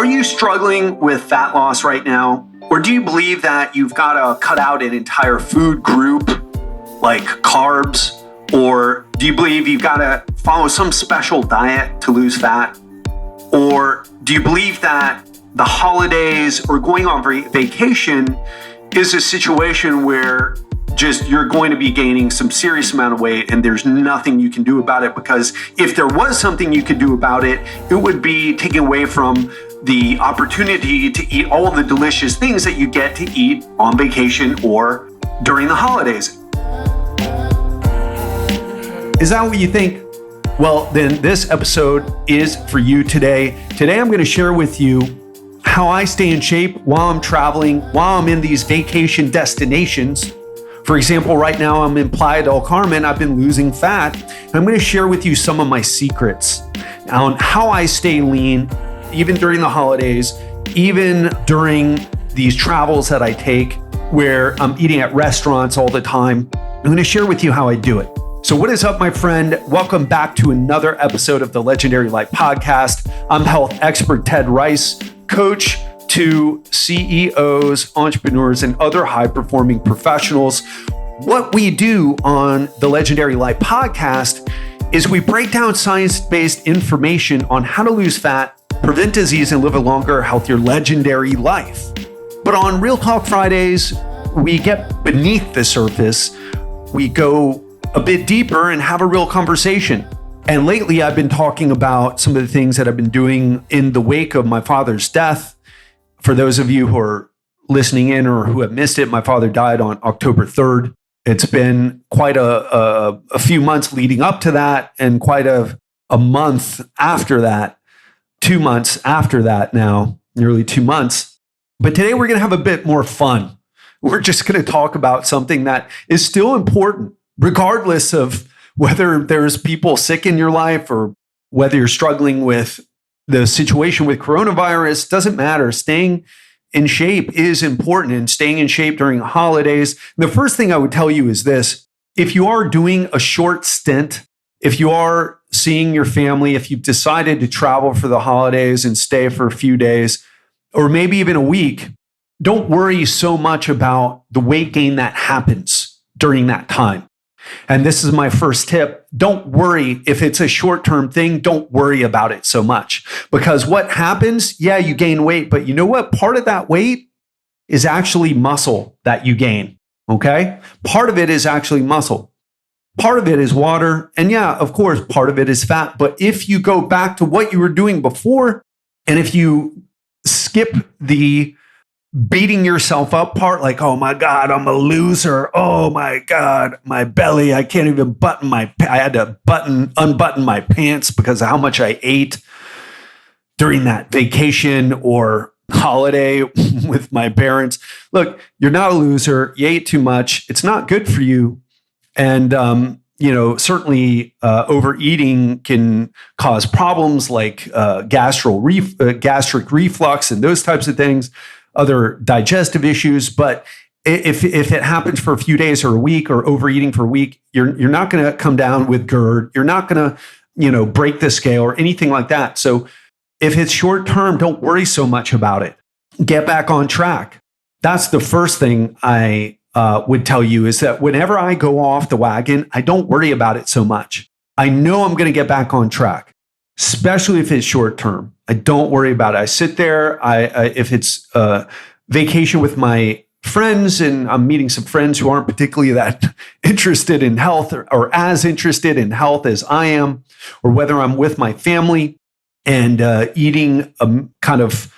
Are you struggling with fat loss right now? Or do you believe that you've got to cut out an entire food group like carbs? Or do you believe you've got to follow some special diet to lose fat? Or do you believe that the holidays or going on vacation is a situation where just you're going to be gaining some serious amount of weight and there's nothing you can do about it? Because if there was something you could do about it, it would be taking away from the opportunity to eat all of the delicious things that you get to eat on vacation or during the holidays. Is that what you think? Well, then this episode is for you today. Today, I'm going to share with you how I stay in shape while I'm traveling, while I'm in these vacation destinations. For example, right now I'm in Playa del Carmen. I've been losing fat. And I'm going to share with you some of my secrets on how I stay lean, even during the holidays, even during these travels that I take where I'm eating at restaurants all the time. I'm going to share with you how I do it. So what is up, my friend? Welcome back to another episode of the Legendary Life Podcast. I'm health expert Ted Rice, coach to CEOs, entrepreneurs, and other high-performing professionals. What we do on the Legendary Life Podcast is we break down science-based information on how to lose fat, prevent disease, and live a longer, healthier, legendary life. But on Real Talk Fridays, we get beneath the surface. We go a bit deeper and have a real conversation. And lately, I've been talking about some of the things that I've been doing in the wake of my father's death. For those of you who are listening in or who have missed it, my father died on October 3rd. It's been quite a few months leading up to that and quite a month after that, 2 months after that now, nearly 2 months. But today we're going to have a bit more fun. We're just going to talk about something that is still important, regardless of whether there's people sick in your life or whether you're struggling with the situation with coronavirus. Doesn't matter. Staying in shape is important, and staying in shape during holidays. The first thing I would tell you is this: if you are doing a short stint, if you are seeing your family, if you've decided to travel for the holidays and stay for a few days, or maybe even a week, don't worry so much about the weight gain that happens during that time. And this is my first tip. Don't worry if it's a short-term thing. Don't worry about it so much, because what happens, yeah, you gain weight, but you know what? Part of that weight is actually muscle that you gain, okay? Part of it is actually muscle. Part of it is water. And yeah, of course, part of it is fat. But if you go back to what you were doing before, and if you skip the beating yourself up part, like, oh my God, I'm a loser. Oh my God, my belly, I can't even I had to unbutton my pants because of how much I ate during that vacation or holiday with my parents. Look, you're not a loser. You ate too much. It's not good for you. And, certainly overeating can cause problems like gastric reflux and those types of things, other digestive issues. But if it happens for a few days or a week, or overeating for a week, you're not going to come down with GERD. You're not going to, break the scale or anything like that. So if it's short term, don't worry so much about it. Get back on track. That's the first thing I would tell you, is that whenever I go off the wagon, I don't worry about it so much. I know I'm going to get back on track, especially if it's short term. I don't worry about it. I sit there. If it's a vacation with my friends and I'm meeting some friends who aren't particularly that interested in health or as interested in health as I am, or whether I'm with my family and eating a kind of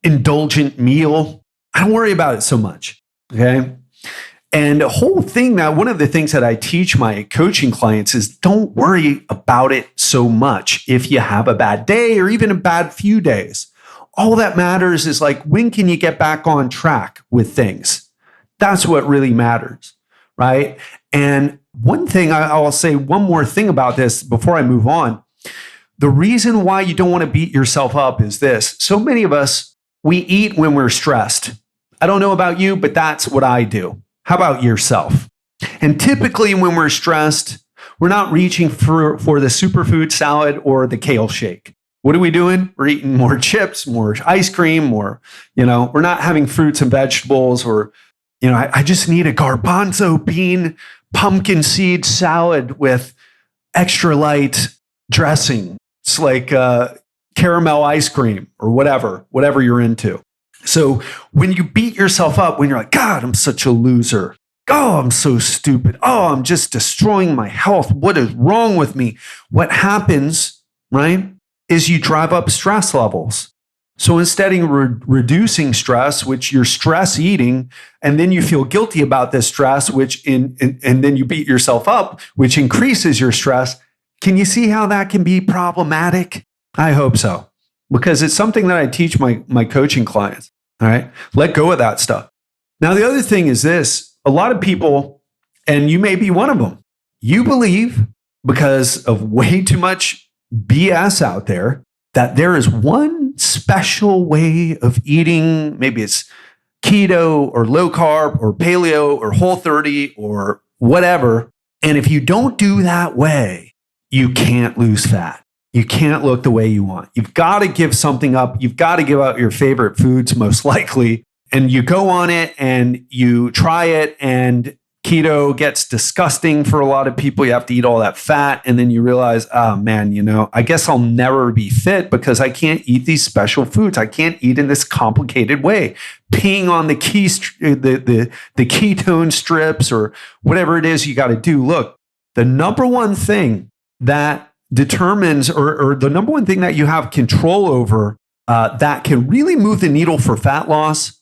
indulgent meal, I don't worry about it so much, okay? And the whole thing now, one of the things that I teach my coaching clients is don't worry about it so much if you have a bad day or even a bad few days. All that matters is, like, when can you get back on track with things? That's what really matters, right? And one thing, I'll say one more thing about this before I move on. The reason why you don't want to beat yourself up is this. So many of us, we eat when we're stressed. I don't know about you, but that's what I do. How about yourself? And typically when we're stressed, we're not reaching for the superfood salad or the kale shake. what are we doing? We're eating more chips, more ice cream, more, we're not having fruits and vegetables, or, I just need a garbanzo bean, pumpkin seed salad with extra light dressing. It's like caramel ice cream or whatever you're into. So when you beat yourself up, when you're like, God, I'm such a loser. Oh, I'm so stupid. Oh, I'm just destroying my health. What is wrong with me? What happens, right, is you drive up stress levels. So instead of reducing stress, which you're stress eating, and then you feel guilty about this stress, and then you beat yourself up, which increases your stress. Can you see how that can be problematic? I hope so, because it's something that I teach my coaching clients. All right, let go of that stuff. Now, the other thing is this. A lot of people, and you may be one of them, you believe, because of way too much BS out there, that there is one special way of eating. Maybe it's keto or low carb or paleo or Whole30 or whatever. And if you don't do that way, you can't lose fat. You can't look the way you want. You've got to give something up. You've got to give up your favorite foods, most likely. And you go on it and you try it, and keto gets disgusting for a lot of people. You have to eat all that fat. And then you realize, oh man, I guess I'll never be fit because I can't eat these special foods. I can't eat in this complicated way. Peeing on the ketone strips or whatever it is you got to do. Look, the number one thing that determines, or the number one thing that you have control over that can really move the needle for fat loss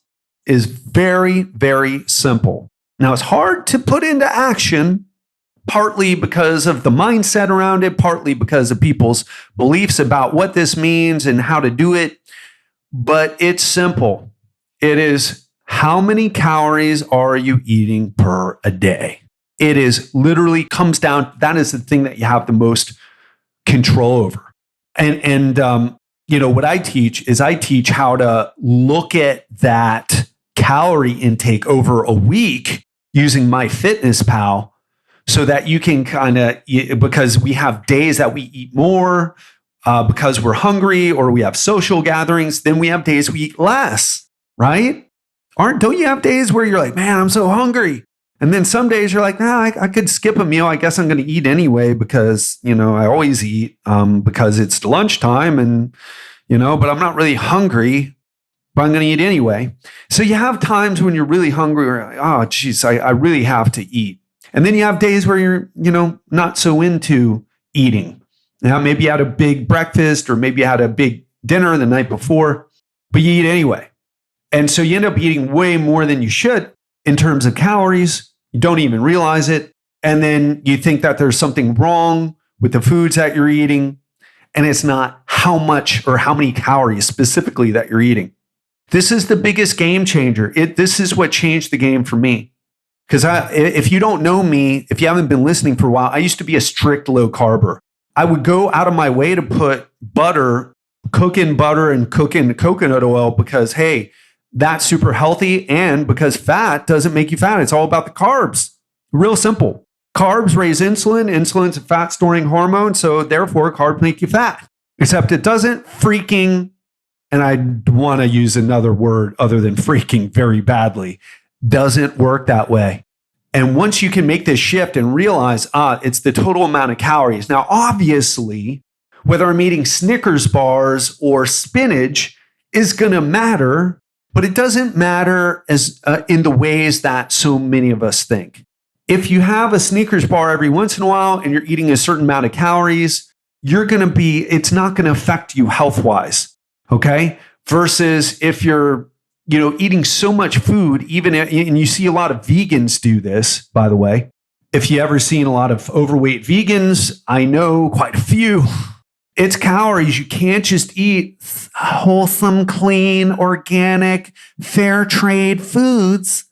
is very, very simple. Now, it's hard to put into action, partly because of the mindset around it, partly because of people's beliefs about what this means and how to do it. But it's simple. It is, how many calories are you eating per a day? It is literally comes down, that is the thing that you have the most control over. And what I teach is how to look at that calorie intake over a week using MyFitnessPal, so that you can because we have days that we eat more because we're hungry or we have social gatherings, then we have days we eat less, right? Don't you have days where you're like, man, I'm so hungry? And then some days you're like, nah, I could skip a meal. I guess I'm going to eat anyway because, I always eat because it's lunchtime and, but I'm not really hungry. But I'm going to eat anyway. So you have times when you're really hungry, or like, oh, geez, I really have to eat. And then you have days where you're, not so into eating. Now, maybe you had a big breakfast, or maybe you had a big dinner the night before, but you eat anyway. And so you end up eating way more than you should in terms of calories. You don't even realize it. And then you think that there's something wrong with the foods that you're eating. And it's not how much or how many calories specifically that you're eating. This is the biggest game changer. This is what changed the game for me. Because if you don't know me, if you haven't been listening for a while, I used to be a strict low carber. I would go out of my way to put cook in butter and cook in coconut oil because, hey, that's super healthy, and because fat doesn't make you fat. It's all about the carbs. Real simple. Carbs raise insulin. Insulin's a fat storing hormone. So therefore, carbs make you fat. Except it doesn't freaking, and I want to use another word other than freaking very badly, doesn't work that way. And once you can make this shift and realize, it's the total amount of calories. Now, obviously, whether I'm eating Snickers bars or spinach is going to matter, but it doesn't matter as in the ways that so many of us think. If you have a Snickers bar every once in a while and you're eating a certain amount of calories, it's not going to affect you health-wise. Okay. Versus if you're, eating so much food, and you see a lot of vegans do this, by the way. If you ever seen a lot of overweight vegans, I know quite a few. It's calories. You can't just eat wholesome, clean, organic, fair trade foods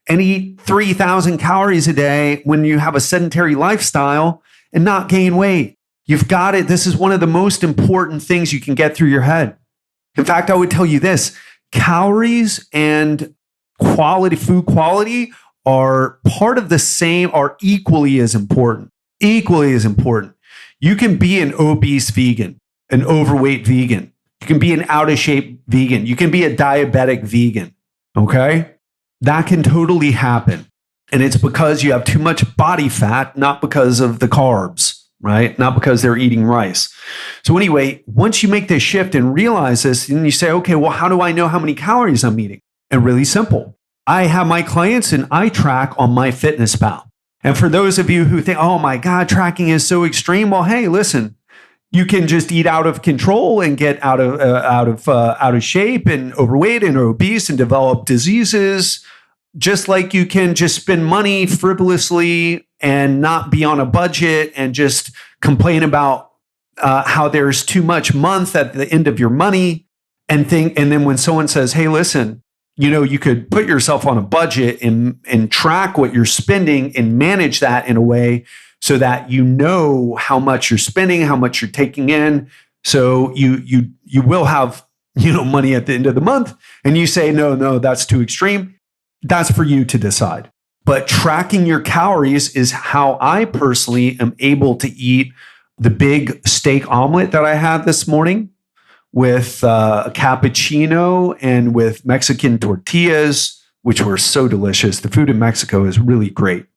and eat 3,000 calories a day when you have a sedentary lifestyle and not gain weight. You've got it. This is one of the most important things you can get through your head. In fact, I would tell you this, calories and food quality are part of the same, are equally as important. Equally as important. You can be an obese vegan. an overweight vegan. You can be an out of shape vegan. You can be a diabetic vegan. Okay. That can totally happen. And it's because you have too much body fat, not because of the carbs, right? Not because they're eating rice. So anyway, once you make this shift and realize this, and you say, okay, well, how do I know how many calories I'm eating? And really simple. I have my clients and I track on MyFitnessPal. And for those of you who think, oh my God, tracking is so extreme. Well, hey, listen, you can just eat out of control and get out of shape and overweight and obese and develop diseases, just like you can just spend money frivolously and not be on a budget and just complain about how there's too much month at the end of your money and then when someone says, hey, listen, you could put yourself on a budget and track what you're spending and manage that in a way so that you know how much you're spending, how much you're taking in. So you will have money at the end of the month. And you say, no, that's too extreme. That's for you to decide. But tracking your calories is how I personally am able to eat the big steak omelet that I had this morning with a cappuccino and with Mexican tortillas, which were so delicious. The food in Mexico is really great.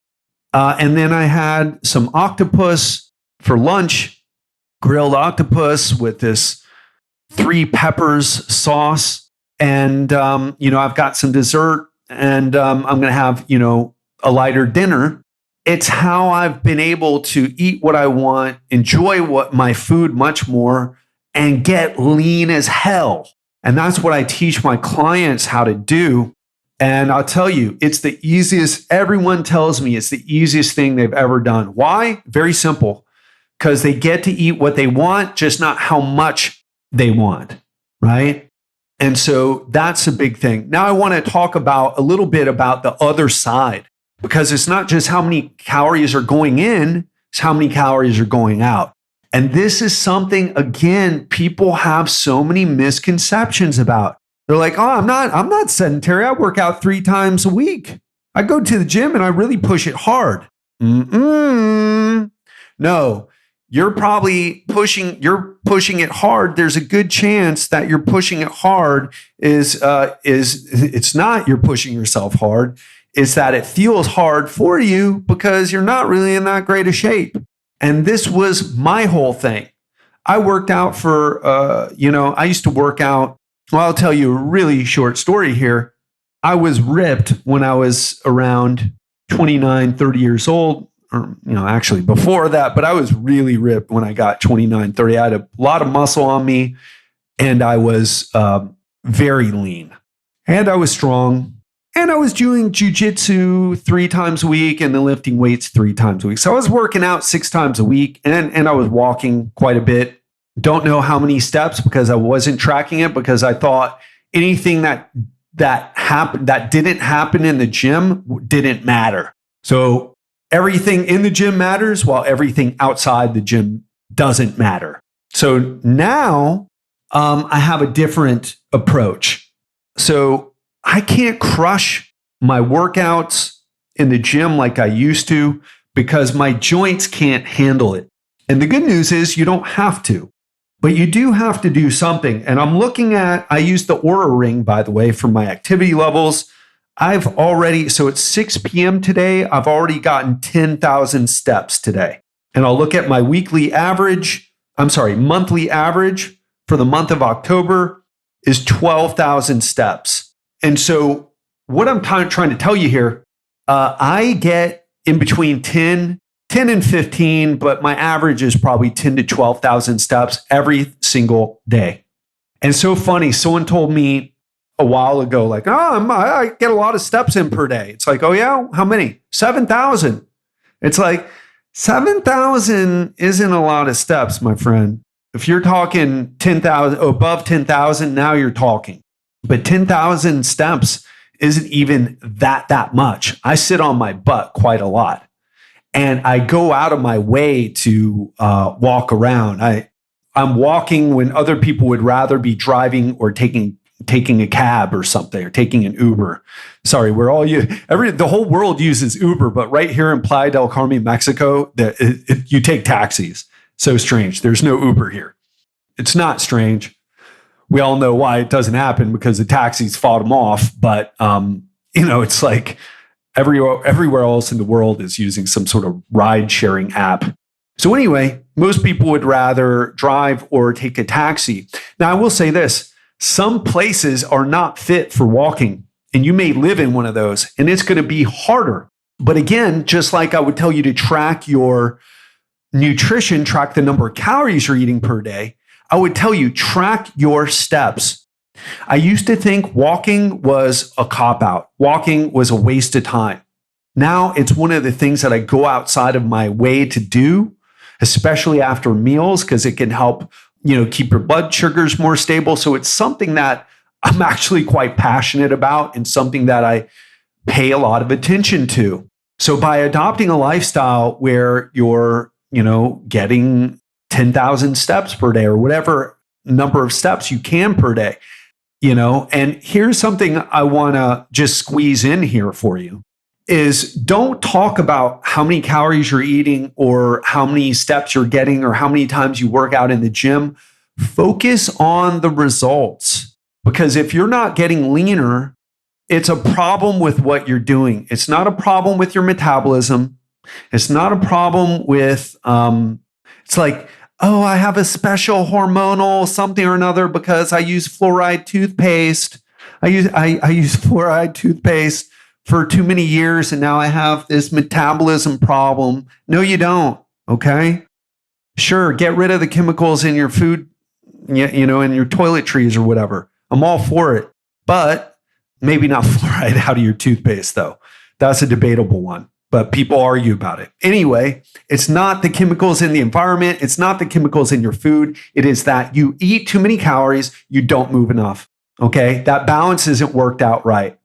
And then I had some octopus for lunch, grilled octopus with this 3 peppers sauce. And, I've got some dessert and I'm going to have, a lighter dinner. It's how I've been able to eat what I want, enjoy my food much more, and get lean as hell. And that's what I teach my clients how to do. And I'll tell you, it's the easiest. Everyone tells me it's the easiest thing they've ever done. Why? Very simple. Because they get to eat what they want, just not how much they want, right? And so that's a big thing. Now I want to talk a little bit about the other side, because it's not just how many calories are going in, it's how many calories are going out. And this is something, again, people have so many misconceptions about. They're like, oh, I'm not sedentary. I work out 3 times a week. I go to the gym and I really push it hard. No, you're probably pushing it hard. There's a good chance that you're pushing it hard is it's not you're pushing yourself hard. It's that it feels hard for you because you're not really in that great a shape. And this was my whole thing. I worked out for, I used to work out. Well, I'll tell you a really short story here. I was ripped when I was around 29, 30 years old, or, actually before that, but I was really ripped when I got 29, 30. I had a lot of muscle on me and I was very lean and I was strong. And I was doing jujitsu 3 times a week and then lifting weights 3 times a week. So I was working out 6 times a week and I was walking quite a bit. Don't know how many steps because I wasn't tracking it, because I thought anything that happened that didn't happen in the gym didn't matter. So everything in the gym matters while everything outside the gym doesn't matter. So now I have a different approach. So I can't crush my workouts in the gym like I used to because my joints can't handle it. And the good news is you don't have to, but you do have to do something. And I use the Oura Ring, by the way, for my activity levels. So it's 6 p.m. today. I've already gotten 10,000 steps today. And I'll look at my monthly average for the month of October is 12,000 steps. And so what I'm trying to tell you here, I get in between 10 and 15, but my average is probably 10 to 12,000 steps every single day. And so funny, someone told me a while ago, like, I get a lot of steps in per day. It's like, oh yeah, how many? 7,000. It's like, 7,000 isn't a lot of steps, my friend. If you're talking 10,000, above 10,000, now you're talking. But 10,000 steps isn't even that much. I sit on my butt quite a lot. And I go out of my way to walk around. I'm walking when other people would rather be driving or taking a cab or something, or taking an Uber. Sorry, the whole world uses Uber, but right here in Playa del Carmen, Mexico, you take taxis. So strange. There's no Uber here. It's not strange. We all know why it doesn't happen because the taxis fought them off. But, it's like everywhere else in the world is using some sort of ride sharing app. So anyway, most people would rather drive or take a taxi. Now, I will say this, some places are not fit for walking, and you may live in one of those, and it's going to be harder. But again, just like I would tell you to track your nutrition, track the number of calories you're eating per day, I would tell you track your steps. I used to think walking was a cop-out. Walking was a waste of time. Now it's one of the things that I go outside of my way to do, especially after meals, because it can help, keep your blood sugars more stable. So it's something that I'm actually quite passionate about and something that I pay a lot of attention to. So by adopting a lifestyle where you're, getting 10,000 steps per day or whatever number of steps you can per day, and here's something I want to just squeeze in here for you is don't talk about how many calories you're eating or how many steps you're getting or how many times you work out in the gym. Focus on the results, because if you're not getting leaner, it's a problem with what you're doing. It's not a problem with your metabolism. It's not a problem with, it's like, oh, I have a special hormonal something or another because I use fluoride toothpaste. I use fluoride toothpaste for too many years and now I have this metabolism problem. No, you don't. Okay. Sure. Get rid of the chemicals in your food, in your toiletries or whatever. I'm all for it, but maybe not fluoride out of your toothpaste though. That's a debatable one, but people argue about it. Anyway, it's not the chemicals in the environment. It's not the chemicals in your food. It is that you eat too many calories. You don't move enough. Okay. That balance isn't worked out right.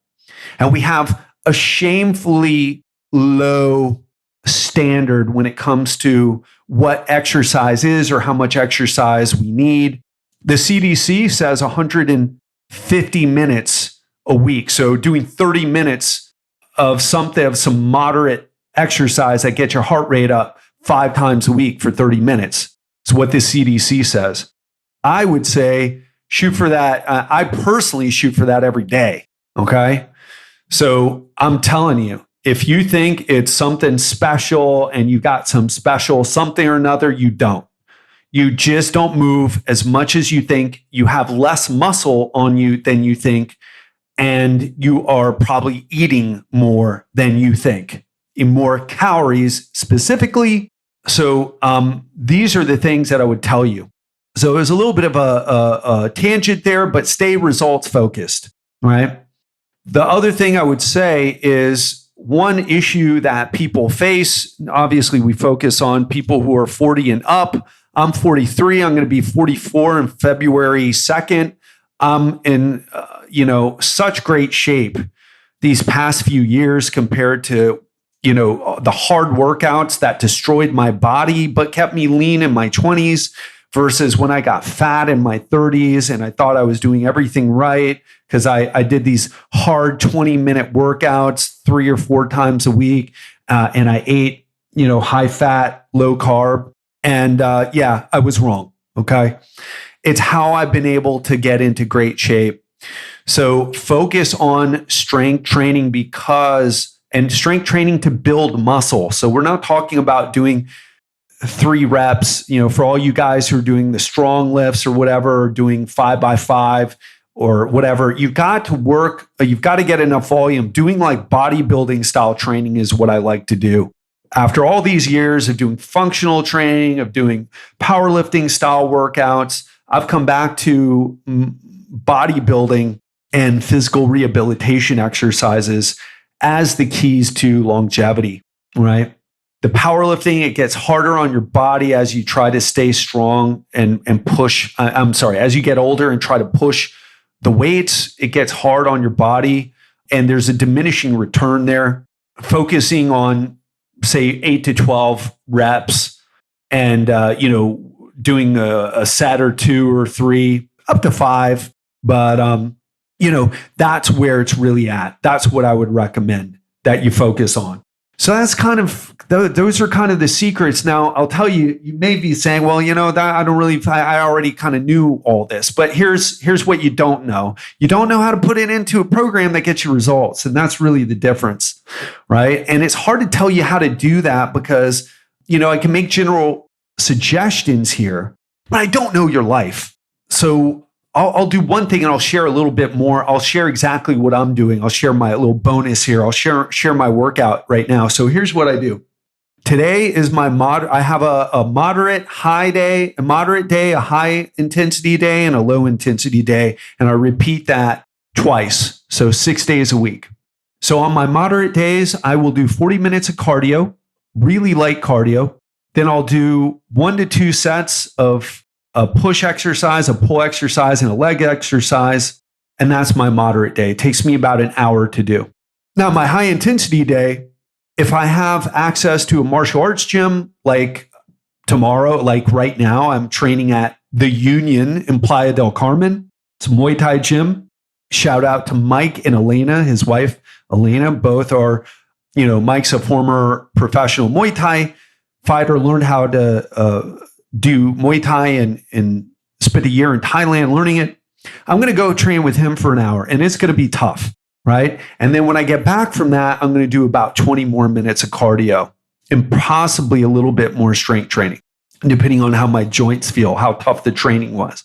And we have a shamefully low standard when it comes to what exercise is or how much exercise we need. The CDC says 150 minutes a week. So doing 30 minutes of some moderate exercise that gets your heart rate up 5 times a week for 30 minutes. It's what the CDC says. I would say shoot for that. I personally shoot for that every day. Okay. So I'm telling you, if you think it's something special and you got some special something or another, you don't. You just don't move as much as you think. You have less muscle on you than you think. And you are probably eating more than you think, in more calories specifically. So these are the things that I would tell you. So it was a little bit of a tangent there, but stay results focused, right? The other thing I would say is one issue that people face, obviously we focus on people who are 40 and up. I'm 43. I'm going to be 44 on February 2nd. I'm in, such great shape these past few years compared to, the hard workouts that destroyed my body, but kept me lean in my 20s versus when I got fat in my 30s and I thought I was doing everything right because I did these hard 20-minute workouts 3 or 4 times a week. And I ate, high fat, low carb. And I was wrong. Okay. It's how I've been able to get into great shape. So focus on strength training and strength training to build muscle. So we're not talking about doing 3 reps, for all you guys who are doing the strong lifts or whatever, or doing 5x5 or whatever, you've got to get enough volume. Doing like bodybuilding style training is what I like to do. After all these years of doing functional training, of doing powerlifting style workouts, I've come back to bodybuilding and physical rehabilitation exercises as the keys to longevity, right? The powerlifting, it gets harder on your body as you try to stay strong and push. As you get older and try to push the weights, it gets hard on your body and there's a diminishing return there. Focusing on, say, 8 to 12 reps and, doing a set or 2 or 3 up to 5. But, that's where it's really at. That's what I would recommend that you focus on. So that's kind of, those are kind of the secrets. Now, I'll tell you, you may be saying, well, that I don't really, I already kind of knew all this, but here's what you don't know. You don't know how to put it into a program that gets you results. And that's really the difference, right? And it's hard to tell you how to do that because, I can make general suggestions here, but I don't know your life. So I'll do one thing and I'll share a little bit more. I'll share exactly what I'm doing. I'll share my little bonus here. I'll share my workout right now. So here's what I do. Today is I have a moderate day, a high intensity day, and a low intensity day. And I repeat that twice. So 6 days a week. So on my moderate days, I will do 40 minutes of cardio, really light cardio. Then I'll do 1 to 2 sets of a push exercise, a pull exercise, and a leg exercise. And that's my moderate day. It takes me about an hour to do. Now, my high intensity day, if I have access to a martial arts gym, like tomorrow, like right now, I'm training at the Union in Playa del Carmen. It's a Muay Thai gym. Shout out to Mike and Elena, his wife, Elena. Both are, Mike's a former professional Muay Thai fighter, learned how to do Muay Thai and spent a year in Thailand learning it. I'm going to go train with him for an hour and it's going to be tough, right? And then when I get back from that, I'm going to do about 20 more minutes of cardio and possibly a little bit more strength training, depending on how my joints feel, how tough the training was.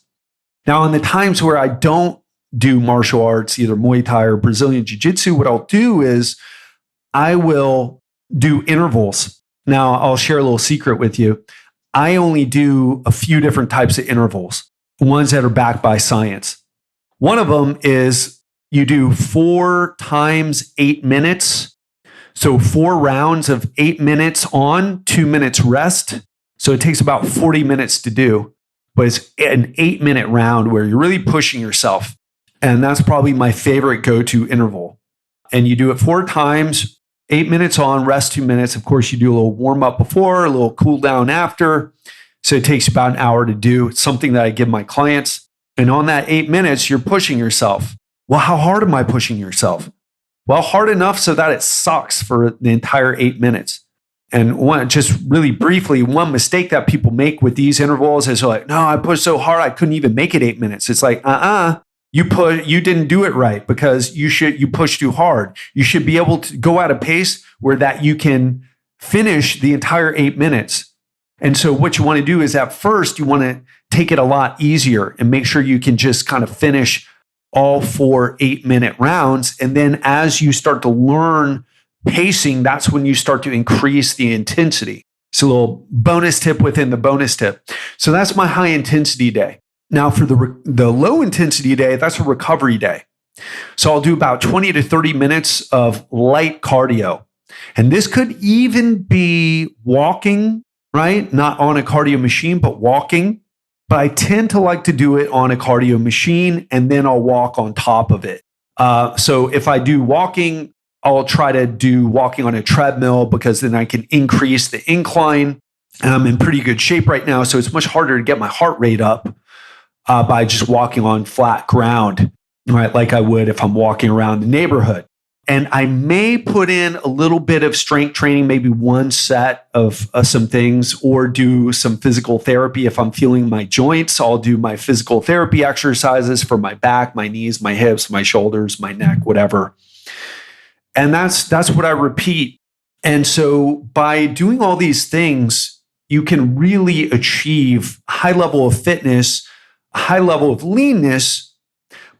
Now, in the times where I don't do martial arts, either Muay Thai or Brazilian Jiu-Jitsu, what I'll do is I will do intervals. Now, I'll share a little secret with you. I only do a few different types of intervals, ones that are backed by science. One of them is you do 4 times 8 minutes. So 4 rounds of 8 minutes on, 2 minutes rest. So it takes about 40 minutes to do, but it's an 8-minute round where you're really pushing yourself. And that's probably my favorite go-to interval. And you do it 4 times. 8 minutes on, rest 2 minutes. Of course, you do a little warm up before, a little cool down after. So it takes about an hour to do. It's something that I give my clients. And on that 8 minutes, you're pushing yourself. Well, how hard am I pushing yourself? Well, hard enough so that it sucks for the entire 8 minutes. And just really briefly, one mistake that people make with these intervals is like, no, I pushed so hard, I couldn't even make it 8 minutes. It's like, you didn't do it right because you pushed too hard. You should be able to go at a pace where that you can finish the entire 8 minutes. And so what you want to do is at first, you want to take it a lot easier and make sure you can just kind of finish all 4 8-minute rounds. And then as you start to learn pacing, that's when you start to increase the intensity. It's a little bonus tip within the bonus tip. So that's my high intensity day. Now, for the low intensity day, that's a recovery day. So I'll do about 20 to 30 minutes of light cardio. And this could even be walking, right? Not on a cardio machine, but walking. But I tend to like to do it on a cardio machine and then I'll walk on top of it. So if I do walking, I'll try to do walking on a treadmill because then I can increase the incline. And I'm in pretty good shape right now. So it's much harder to get my heart rate up by just walking on flat ground, right? Like I would if I'm walking around the neighborhood. And I may put in a little bit of strength training, maybe 1 set of some things, or do some physical therapy. If I'm feeling my joints, I'll do my physical therapy exercises for my back, my knees, my hips, my shoulders, my neck, whatever. And that's what I repeat. And so by doing all these things, you can really achieve a high level of fitness, a high level of leanness.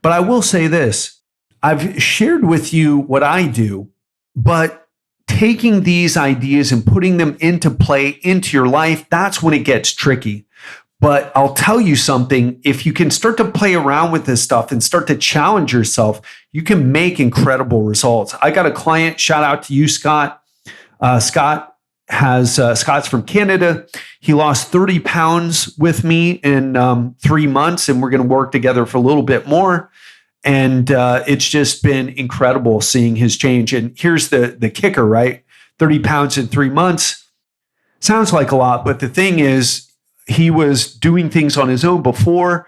But I will say this, I've shared with you what I do, but taking these ideas and putting them into play into your life, that's when it gets tricky. But I'll tell you something, if you can start to play around with this stuff and start to challenge yourself, you can make incredible results. I got a client, shout out to you, Scott. Scott's from Canada. He lost 30 pounds with me in 3 months, and we're going to work together for a little bit more. And it's just been incredible seeing his change. And here's the kicker, right? 30 pounds in 3 months sounds like a lot, but the thing is, he was doing things on his own before.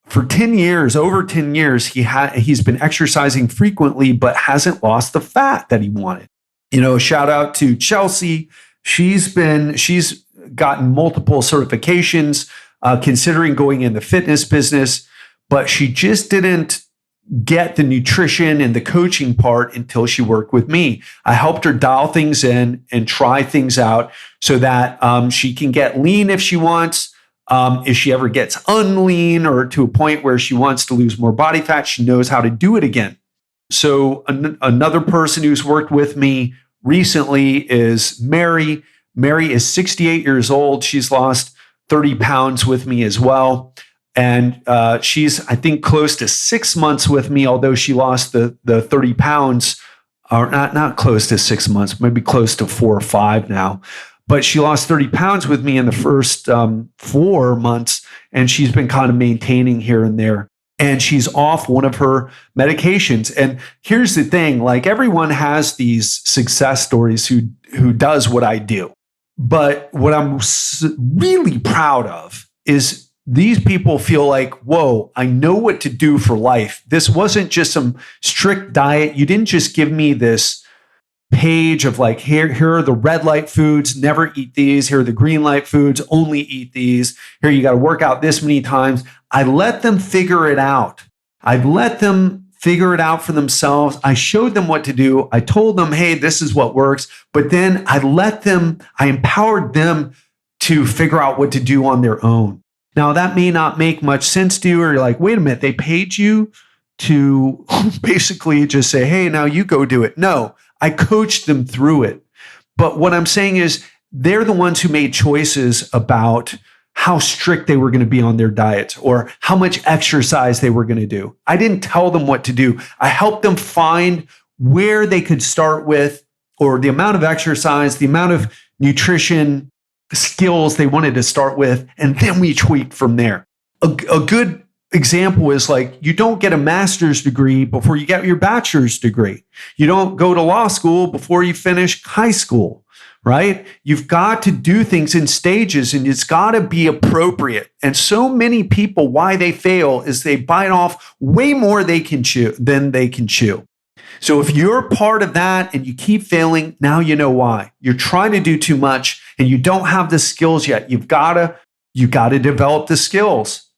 For 10 years, over 10 years, he's been exercising frequently, but hasn't lost the fat that he wanted. Shout out to Chelsea. She's gotten multiple certifications, considering going in the fitness business, but she just didn't get the nutrition and the coaching part until she worked with me. I helped her dial things in and try things out so that she can get lean if she wants. If she ever gets unlean or to a point where she wants to lose more body fat, she knows how to do it again. So another person who's worked with me recently is Mary. Mary is 68 years old. She's lost 30 pounds with me as well. And she's, I think, close to 6 months with me, although she lost the 30 pounds, or not close to 6 months, maybe close to 4 or 5 now. But she lost 30 pounds with me in the first 4 months, and she's been kind of maintaining here and there. And she's off one of her medications. And here's the thing, like everyone has these success stories who does what I do. But what I'm really proud of is these people feel like, whoa, I know what to do for life. This wasn't just some strict diet. You didn't just give me this page of like, here are the red light foods, never eat these. Here are the green light foods, only eat these. Here, you got to work out this many times. I let them figure it out. I let them figure it out for themselves. I showed them what to do. I told them, hey, this is what works. But then I empowered them to figure out what to do on their own. Now, that may not make much sense to you, or you're like, wait a minute, they paid you to basically just say, hey, now you go do it. No, I coached them through it. But what I'm saying is they're the ones who made choices about how strict they were going to be on their diet or how much exercise they were going to do. I didn't tell them what to do. I helped them find where they could start with, or the amount of exercise, the amount of nutrition skills they wanted to start with, and then we tweaked from there. A good example is like, you don't get a master's degree before you get your bachelor's degree. You don't go to law school before you finish high school, right? You've got to do things in stages, and it's got to be appropriate. And so many people, why they fail is they bite off way more than they can chew. So if you're part of that and you keep failing, now you know why. You're trying to do too much and you don't have the skills yet. You've got to develop the skills.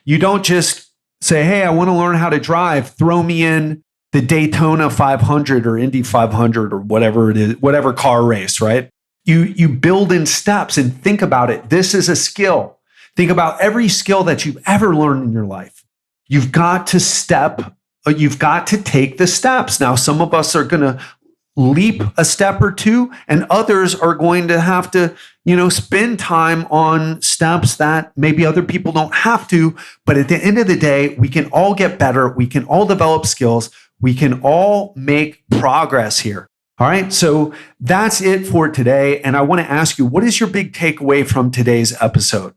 You don't just say, hey, I want to learn how to drive. Throw me in the Daytona 500 or Indy 500 or whatever it is, whatever car race, right? You build in steps and think about it. This is a skill. Think about every skill that you've ever learned in your life. You've got to take the steps. Now, some of us are going to leap a step or two, and others are going to have to, spend time on steps that maybe other people don't have to. But at the end of the day, we can all get better. We can all develop skills. We can all make progress here. All right. So that's it for today. And I want to ask you, what is your big takeaway from today's episode?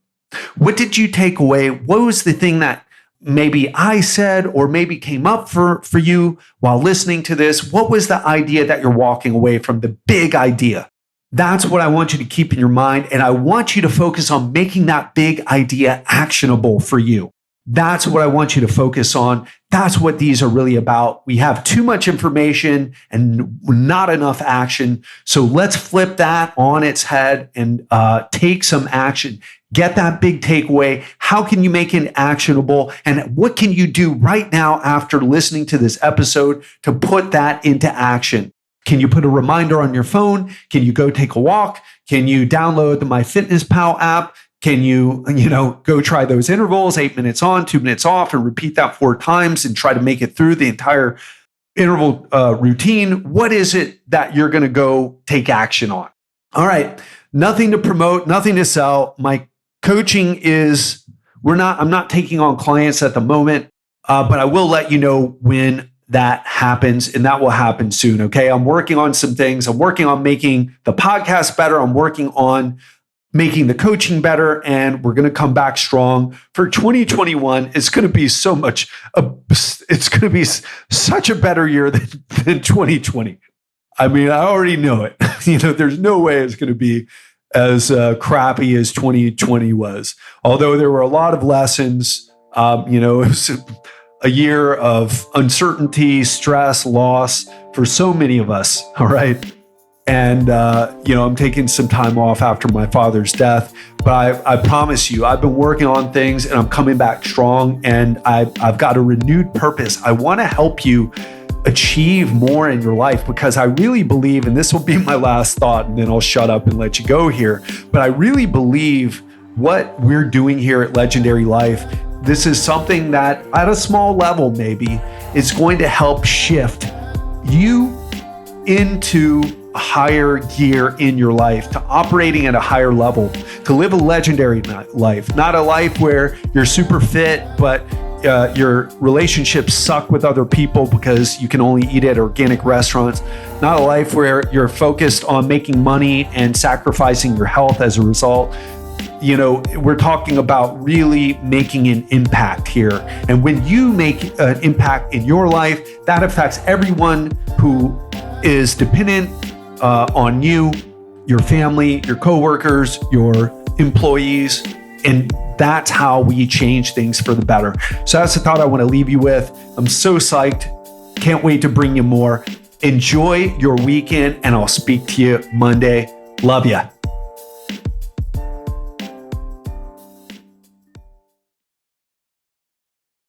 What did you take away? What was the thing that maybe I said, or maybe came up for you while listening to this? What was the idea that you're walking away from, the big idea? That's what I want you to keep in your mind. And I want you to focus on making that big idea actionable for you. That's what I want you to focus on. That's what these are really about. We have too much information and not enough action. So let's flip that on its head and take some action. Get that big takeaway. How can you make it actionable? And what can you do right now after listening to this episode to put that into action? Can you put a reminder on your phone? Can you go take a walk? Can you download the MyFitnessPal app? Can you, go try those intervals, 8 minutes on, 2 minutes off, and repeat that 4 times and try to make it through the entire interval routine? What is it that you're going to go take action on? All right. Nothing to promote, nothing to sell. My coaching is, I'm not taking on clients at the moment, but I will let you know when that happens, and that will happen soon. Okay. I'm working on some things. I'm working on making the podcast better. I'm working on making the coaching better, and we're going to come back strong for 2021. It's going to be it's going to be such a better year than 2020. I mean, I already know it. There's no way it's going to be as crappy as 2020 was. Although there were a lot of lessons, it was a year of uncertainty, stress, loss for so many of us. All right. And, I'm taking some time off after my father's death. But I promise you, I've been working on things and I'm coming back strong. And I've got a renewed purpose. I want to help you achieve more in your life, because I really believe, and this will be my last thought, and then I'll shut up and let you go here. But I really believe what we're doing here at Legendary Life, this is something that at a small level, maybe, is going to help shift you into a higher gear in your life, to operating at a higher level, to live a legendary life, not a life where you're super fit, but your relationships suck with other people because you can only eat at organic restaurants, not a life where you're focused on making money and sacrificing your health as a result. We're talking about really making an impact here. And when you make an impact in your life, that affects everyone who is dependent on you, your family, your coworkers, your employees. And that's how we change things for the better. So that's the thought I want to leave you with. I'm so psyched. Can't wait to bring you more. Enjoy your weekend, and I'll speak to you Monday. Love ya.